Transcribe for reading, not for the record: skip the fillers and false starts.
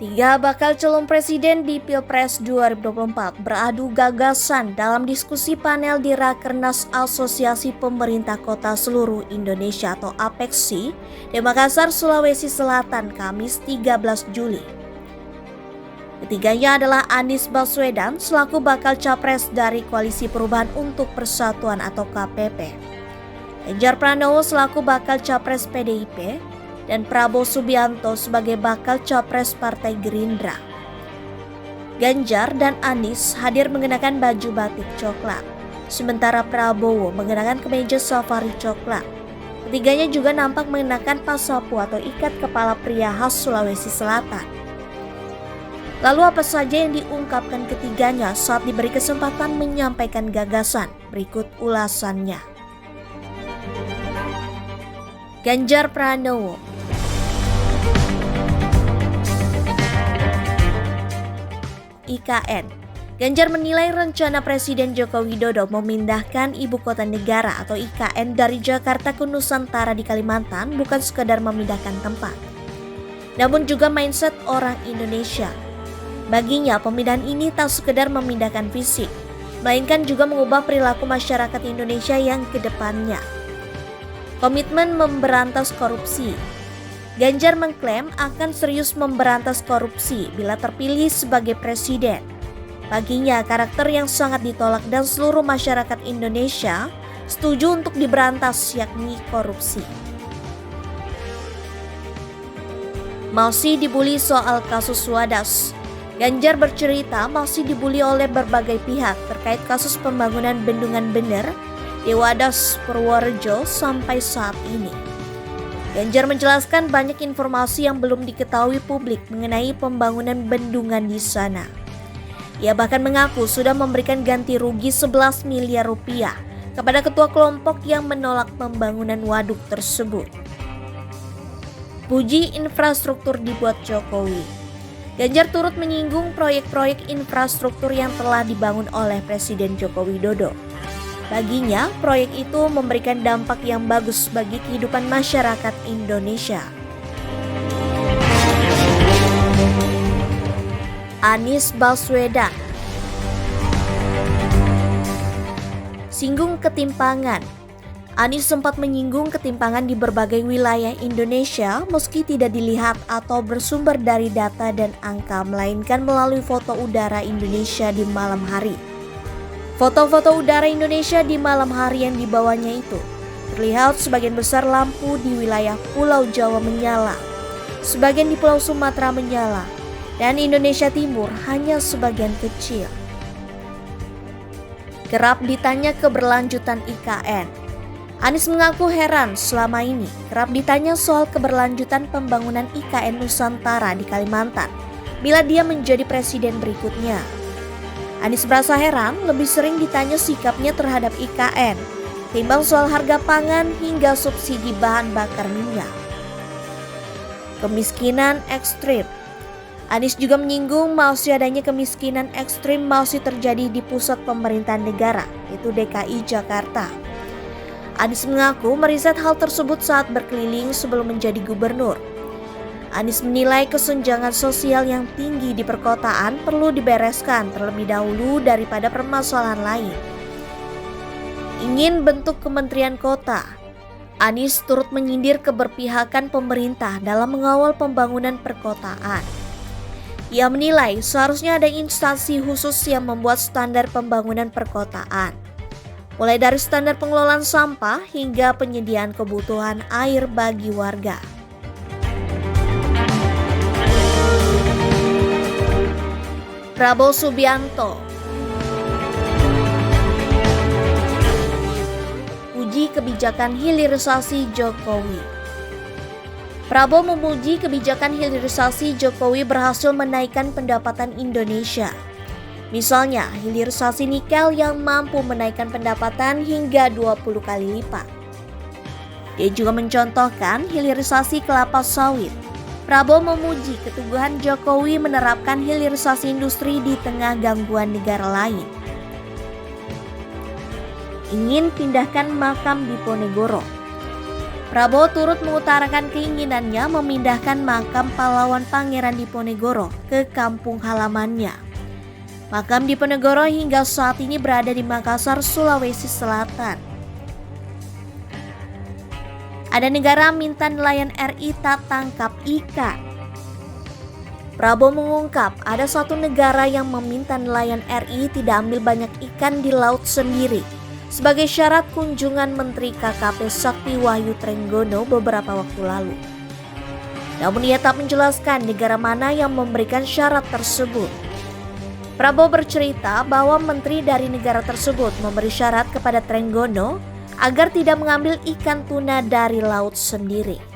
Tiga bakal calon presiden di Pilpres 2024 beradu gagasan dalam diskusi panel di Rakernas Asosiasi Pemerintah Kota Seluruh Indonesia atau APEKSI di Makassar, Sulawesi Selatan, Kamis 13 Juli. Ketiganya adalah Anies Baswedan selaku bakal capres dari Koalisi Perubahan untuk Persatuan atau KPP, Ganjar Pranowo selaku bakal capres PDIP, dan Prabowo Subianto sebagai bakal capres Partai Gerindra. Ganjar dan Anies hadir mengenakan baju batik coklat, sementara Prabowo mengenakan kemeja safari coklat. Ketiganya juga nampak mengenakan pasapu atau ikat kepala pria khas Sulawesi Selatan. Lalu apa saja yang diungkapkan ketiganya saat diberi kesempatan menyampaikan gagasan? Berikut ulasannya. Ganjar Pranowo. IKN. Ganjar menilai rencana Presiden Joko Widodo memindahkan ibu kota negara atau IKN dari Jakarta ke Nusantara di Kalimantan bukan sekadar memindahkan tempat, namun juga mindset orang Indonesia. Baginya, pemindahan ini tak sekedar memindahkan fisik, melainkan juga mengubah perilaku masyarakat Indonesia yang kedepannya. Komitmen memberantas korupsi. Ganjar mengklaim akan serius memberantas korupsi bila terpilih sebagai presiden. Baginya, karakter yang sangat ditolak dan seluruh masyarakat Indonesia setuju untuk diberantas, yakni korupsi. Masih dibully soal kasus Wadas. Ganjar bercerita masih dibully oleh berbagai pihak terkait kasus pembangunan bendungan bener di Wadas Purworejo sampai saat ini. Ganjar menjelaskan banyak informasi yang belum diketahui publik mengenai pembangunan bendungan di sana. Ia bahkan mengaku sudah memberikan ganti rugi 11 miliar rupiah kepada ketua kelompok yang menolak pembangunan waduk tersebut. Puji infrastruktur dibuat Jokowi. Ganjar turut menyinggung proyek-proyek infrastruktur yang telah dibangun oleh Presiden Joko Widodo. Baginya, proyek itu memberikan dampak yang bagus bagi kehidupan masyarakat Indonesia. Anies Baswedan singgung ketimpangan. Anies sempat menyinggung ketimpangan di berbagai wilayah Indonesia meski tidak dilihat atau bersumber dari data dan angka, melainkan melalui foto udara Indonesia di malam hari. Foto-foto udara Indonesia di malam hari yang dibawanya itu terlihat sebagian besar lampu di wilayah Pulau Jawa menyala, sebagian di Pulau Sumatera menyala, dan Indonesia Timur hanya sebagian kecil. Kerap ditanya keberlanjutan IKN. Anies mengaku heran selama ini kerap ditanya soal keberlanjutan pembangunan IKN Nusantara di Kalimantan bila dia menjadi presiden berikutnya. Anies merasa heran lebih sering ditanya sikapnya terhadap IKN ketimbang soal harga pangan hingga subsidi bahan bakar minyak. Kemiskinan ekstrim. Anies juga menyinggung masih adanya kemiskinan ekstrim masih terjadi di pusat pemerintahan negara, yaitu DKI Jakarta. Anies mengaku meriset hal tersebut saat berkeliling sebelum menjadi gubernur. Anies menilai kesenjangan sosial yang tinggi di perkotaan perlu dibereskan terlebih dahulu daripada permasalahan lain. Ingin bentuk kementerian kota. Anies turut menyindir keberpihakan pemerintah dalam mengawal pembangunan perkotaan. Ia menilai seharusnya ada instansi khusus yang membuat standar pembangunan perkotaan, mulai dari standar pengelolaan sampah hingga penyediaan kebutuhan air bagi warga. Prabowo Subianto puji kebijakan hilirisasi Jokowi. Prabowo memuji kebijakan hilirisasi Jokowi berhasil menaikkan pendapatan Indonesia. Misalnya, hilirisasi nikel yang mampu menaikkan pendapatan hingga 20 kali lipat. Dia juga mencontohkan hilirisasi kelapa sawit. Prabowo memuji keteguhan Jokowi menerapkan hilirisasi industri di tengah gangguan negara lain. Ingin pindahkan makam Diponegoro. Prabowo turut mengutarakan keinginannya memindahkan makam pahlawan Pangeran Diponegoro ke kampung halamannya. Makam Diponegoro hingga saat ini berada di Makassar, Sulawesi Selatan. Ada negara minta nelayan RI tak tangkap ikan. Prabowo mengungkap ada suatu negara yang meminta nelayan RI tidak ambil banyak ikan di laut sendiri sebagai syarat kunjungan Menteri KKP Sakti Wahyu Trenggono beberapa waktu lalu. Namun ia tak menjelaskan negara mana yang memberikan syarat tersebut. Prabowo bercerita bahwa menteri dari negara tersebut memberi syarat kepada Trenggono agar tidak mengambil ikan tuna dari laut sendiri.